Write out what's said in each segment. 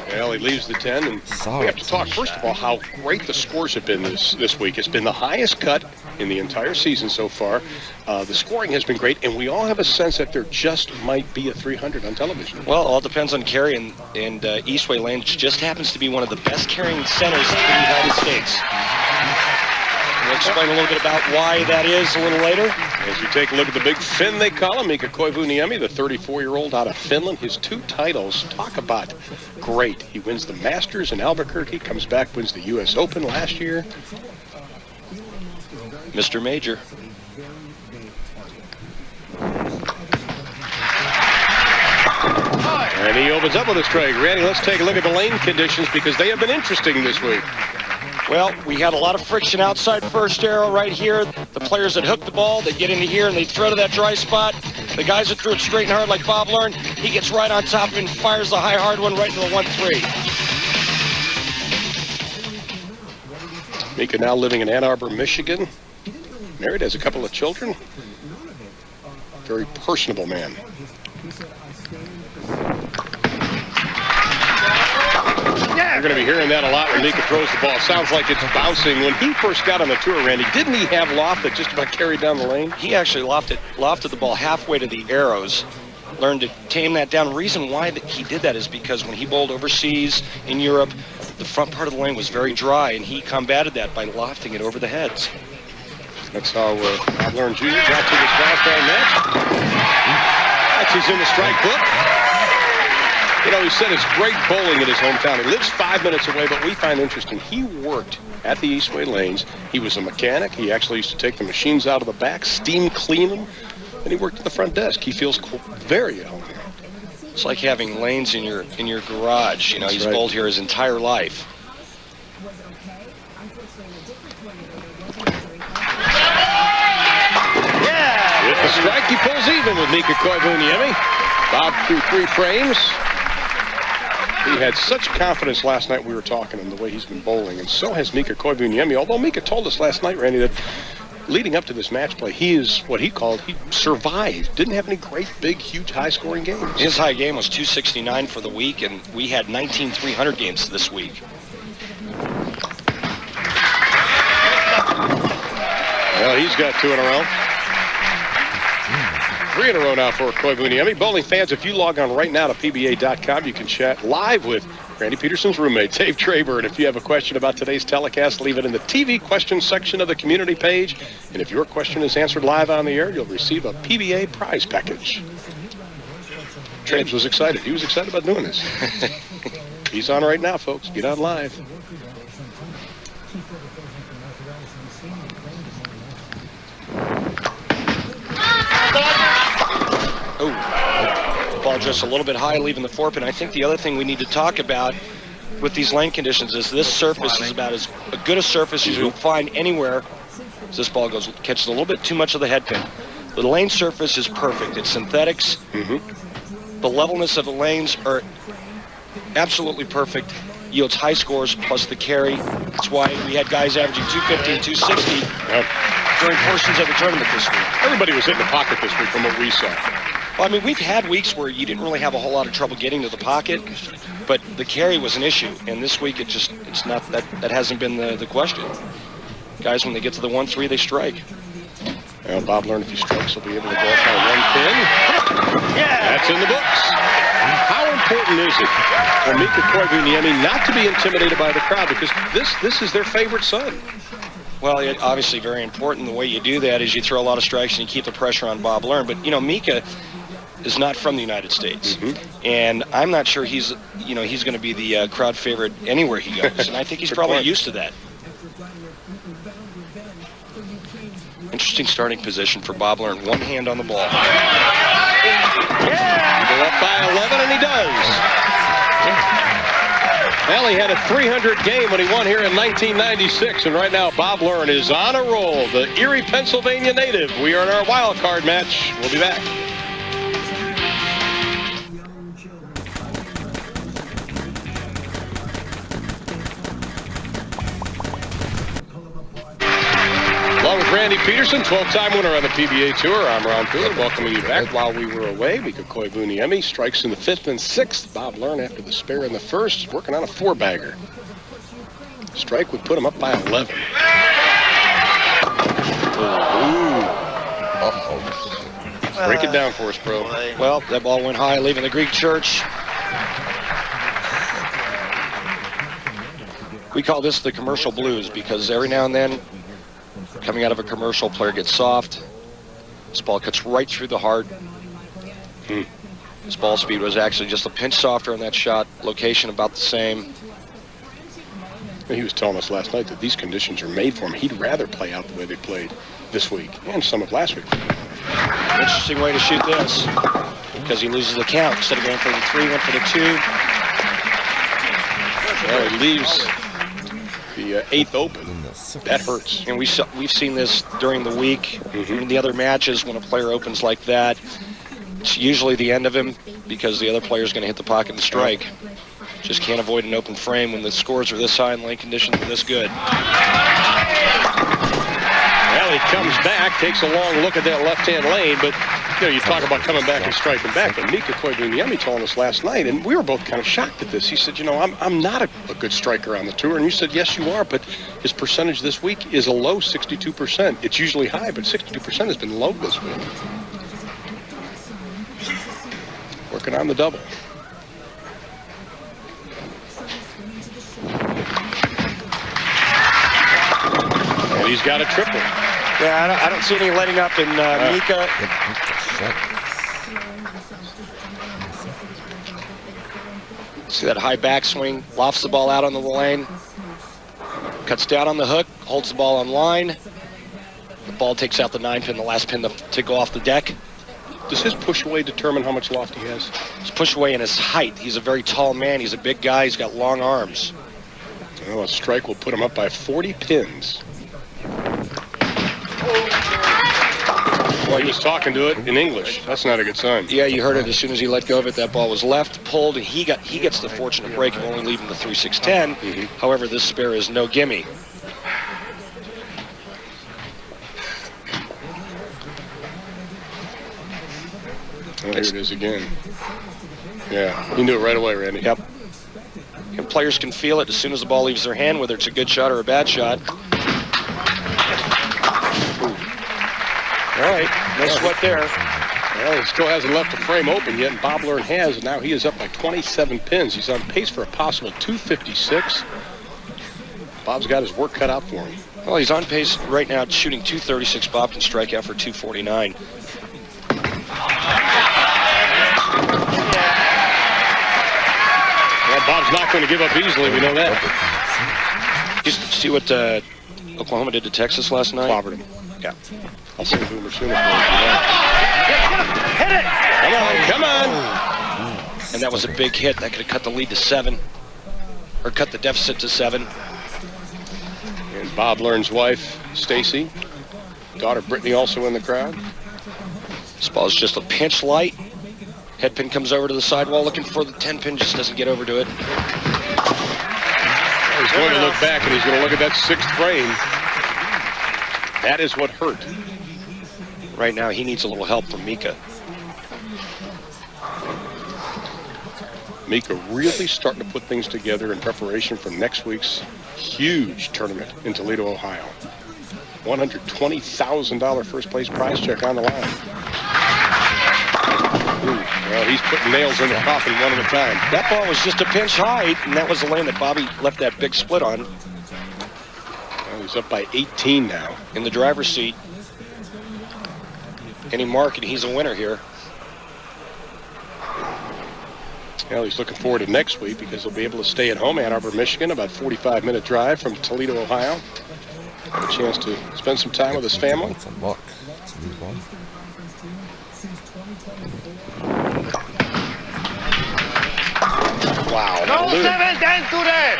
Well, he leaves the 10, and we have to talk, first of all, how great the scores have been this week. It's been the highest cut in the entire season so far. The scoring has been great, and we all have a sense that there just might be a 300 on television. Well, it all depends on carry, and Eastway Lanes just happens to be one of the best carrying centers in the United States. We'll explain a little bit about why that is a little later. As you take a look at the big Finn, they call him, Mika Koivuniemi, the 34-year-old out of Finland. His 2 titles, talk about great. He wins the Masters in Albuquerque, comes back, wins the U.S. Open last year. Mr. Major. And he opens up with a strike. Randy, let's take a look at the lane conditions because they have been interesting this week. Well, we had a lot of friction outside first arrow right here. The players that hook the ball, they get into here and they throw to that dry spot. The guys that threw it straight and hard like Bob Learn, he gets right on top and fires the high hard one right into the 1-3. Mika now living in Ann Arbor, Michigan. Married, has a couple of children. Very personable man. You're going to be hearing that a lot when Mika throws the ball. Sounds like it's bouncing. When he first got on the tour, Randy, didn't he have loft that just about carried down the lane? He actually lofted the ball halfway to the arrows, learned to tame that down. The reason why he did that is because when he bowled overseas in Europe, the front part of the lane was very dry, and he combated that by lofting it over the heads. That's how Bob Learn Jr. got to this WildCard Match. That's he's in the strike book. You know, he said it's great bowling in his hometown. He lives 5 minutes away, but we find interesting, he worked at the Eastway Lanes. He was a mechanic. He actually used to take the machines out of the back, steam clean them, and he worked at the front desk. He feels very at home here. It's like having lanes in your garage. You know, he's bowled here his entire life. Yeah! With the strike, he pulls even with Mika Koivuniemi. Bob threw 3 frames. He had such confidence last night, we were talking, in the way he's been bowling, and so has Mika Koivuniemi. Although Mika told us last night, Randy, that leading up to this match play, he is what he survived. Didn't have any great, big, huge, high-scoring games. His high game was 269 for the week, and we had 19 300 games this week. Well, he's got 2 in a row. 3 in a row now for Koivuniemi. Bowling fans, if you log on right now to PBA.com, you can chat live with Randy Peterson's roommate, Dave Traber. And if you have a question about today's telecast, leave it in the TV questions section of the community page. And if your question is answered live on the air, you'll receive a PBA prize package. Trabes was excited. He was excited about doing this. He's on right now, folks. Get on live. Oh, ball just a little bit high, leaving the 4-pin. I think the other thing we need to talk about with these lane conditions is this surface is about as good a surface as you'll find anywhere. As this ball catches a little bit too much of the head pin. The lane surface is perfect. It's synthetics. The levelness of the lanes are absolutely perfect. Yields high scores plus the carry. That's why we had guys averaging 250 and 260 during portions of the tournament this week. Everybody was in the pocket this week from what we saw. Well, I mean, we've had weeks where you didn't really have a whole lot of trouble getting to the pocket, but the carry was an issue. And this week, it's not that hasn't been the question. Guys, when they get to the 1-3, they strike. Well, Bob Learn, if he strikes, he'll be able to go off on 1 pin. Yeah, that's in the books. How important is it for Mika Koivuniemi not to be intimidated by the crowd? Because this is their favorite son. Well, obviously very important. The way you do that is you throw a lot of strikes and you keep the pressure on Bob Learn. But, you know, Mika is not from the United States. And I'm not sure he's going to be the crowd favorite anywhere he goes. And I think he's probably used to that. Interesting starting position for Bob Learn. 1 hand on the ball. Yeah! Go up by 11, and he does. Well, he had a 300 game when he won here in 1996, and right now Bob Learn is on a roll. The Erie, Pennsylvania native. We are in our wild card match. We'll be back. Along with Randy Peterson, 12-time winner on the PBA Tour. I'm Ron Poole, welcoming you back while we were away. Mika Koivuniemi strikes in the 5th and 6th. Bob Learn after the spare in the 1st, working on a 4-bagger. Strike would put him up by 11. Break it down for us, bro. Well, that ball went high, leaving the Greek church. We call this the commercial blues because every now and then, coming out of a commercial, player gets soft. This ball cuts right through the heart. His ball speed was actually just a pinch softer on that shot. Location about the same. He was telling us last night that these conditions are made for him. He'd rather play out the way they played this week and some of last week. Interesting way to shoot this because he loses the count. Instead of going for the 3, went for the 2. Well, he leaves the 8th open. That hurts. And we've seen this during the week. In the other matches, when a player opens like that, it's usually the end of him because the other player's going to hit the pocket and strike. Just can't avoid an open frame when the scores are this high and lane conditions are this good. Well, he comes back, takes a long look at that left-hand lane, but you talk about coming back and striking back. And Mika Koivuniemi told us last night, and we were both kind of shocked at this. He said, I'm not a good striker on the tour. And you said, yes, you are, but his percentage this week is a low 62%. It's usually high, but 62% has been low this week. Working on the double. And he's got a triple. Yeah, I don't see any letting up in Mika. See that high backswing, lofts the ball out on the lane, cuts down on the hook, holds the ball on line. The ball takes out the 9 pin, the last pin to go off the deck. Does his push away determine how much loft he has? His push away and his height. He's a very tall man. He's a big guy. He's got long arms. Well, a strike will put him up by 40 pins. Well, he was talking to it in English. That's not a good sign. Yeah, you heard it as soon as he let go of it. That ball was left, pulled, and he gets the fortunate break of only leaving the 3-6-10. However, this spare is no gimme. Oh, here it is again. Yeah, you knew it right away, Randy. Yep. And players can feel it as soon as the ball leaves their hand, whether it's a good shot or a bad shot. All right, no sweat there. Well, he still hasn't left the frame open yet, and Bob Learn has, and now he is up by 27 pins. He's on pace for a possible 256. Bob's got his work cut out for him. Well, he's on pace right now, shooting 236. Bob can strike out for 249. Well, Bob's not going to give up easily, we know that. You see what Oklahoma did to Texas last night? Clobbered him. Yeah. I'll see Boomer sooner. Hit it! Come on! And that was a big hit. That could have cut the lead to 7. Or cut the deficit to 7. And Bob Learn's wife, Stacy, daughter Brittany, also in the crowd. This ball is just a pinch light. Head pin comes over to the sidewall looking for the 10 pin, just doesn't get over to it. He's going to look back, and he's going to look at that 6th frame. That is what hurt. Right now, he needs a little help from Mika. Mika really starting to put things together in preparation for next week's huge tournament in Toledo, Ohio. $120,000 first place prize check on the line. Well, he's putting nails in the coffin one at a time. That ball was just a pinch high, and that was the lane that Bobby left that big split on. Well, he's up by 18 now. In the driver's seat. Any mark, and he's a winner here. Well, he's looking forward to next week because he'll be able to stay at home, Ann Arbor, Michigan, about 45-minute drive from Toledo, Ohio. Have a chance to spend some time with his family. That's a luck. Let's move on. Wow. No 7-10 today.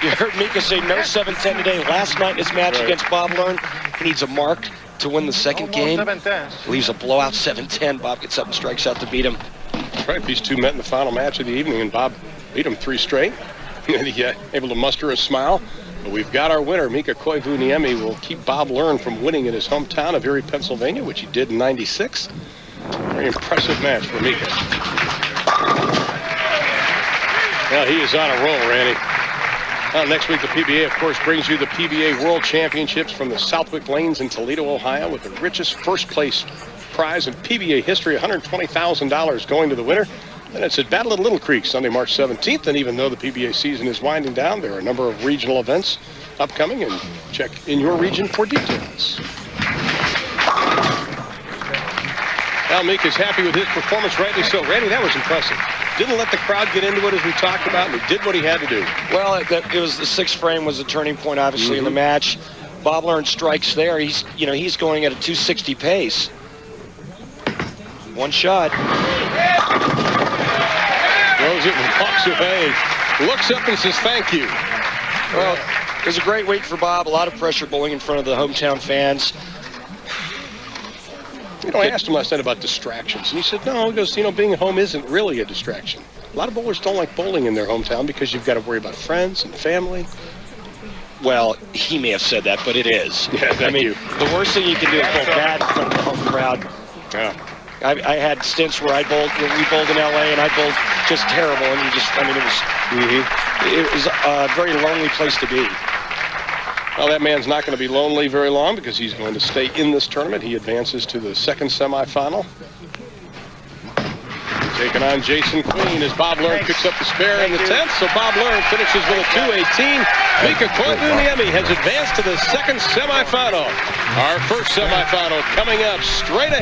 You heard Mika say no 7-10 today. Last night in his match against Bob Learn, he needs a mark to win the second game. 7-10. Leaves a blowout 7-10. Bob gets up and strikes out to beat him. That's right. These two met in the final match of the evening, and Bob beat him 3 straight. And he able to muster a smile But we've got our winner. Mika Koivuniemi will keep Bob Learn from winning in his hometown of Erie, Pennsylvania, which he did in '96. Very impressive match for Mika. Well, he is on a roll, Randy. Next week, the PBA, of course, brings you the PBA World Championships from the Southwick Lanes in Toledo, Ohio, with the richest first-place prize in PBA history, $120,000 going to the winner. And it's at Battle at Little Creek, Sunday, March 17th. And even though the PBA season is winding down, there are a number of regional events upcoming, and check in your region for details. Now, Mika's happy with his performance, rightly so. Randy, that was impressive. Didn't let the crowd get into it, as we talked about, and he did what he had to do. Well, it was the sixth frame was the turning point, obviously, in the match. Bob Learn strikes there. He's going at a 260 pace. One shot. Throws it and walks away. Looks up and says thank you. Well, it was a great week for Bob. A lot of pressure bowling in front of the hometown fans. I asked him last night about distractions, and he said, no, he goes, being at home isn't really a distraction. A lot of bowlers don't like bowling in their hometown because you've got to worry about friends and family. Well, he may have said that, but it is. Yeah, thank you. The worst thing you can do is bowl bad in front of the home crowd. Yeah. I had stints where we bowled in LA, and I bowled just terrible, and it was a very lonely place to be. Well, that man's not going to be lonely very long because he's going to stay in this tournament. He advances to the second semifinal. Taking on Jason Queen as Bob Learn picks up the spare in the 10th. So Bob Learn finishes with a 218. Mika Koivuniemi has advanced to the second semifinal. Our first semifinal coming up straight ahead.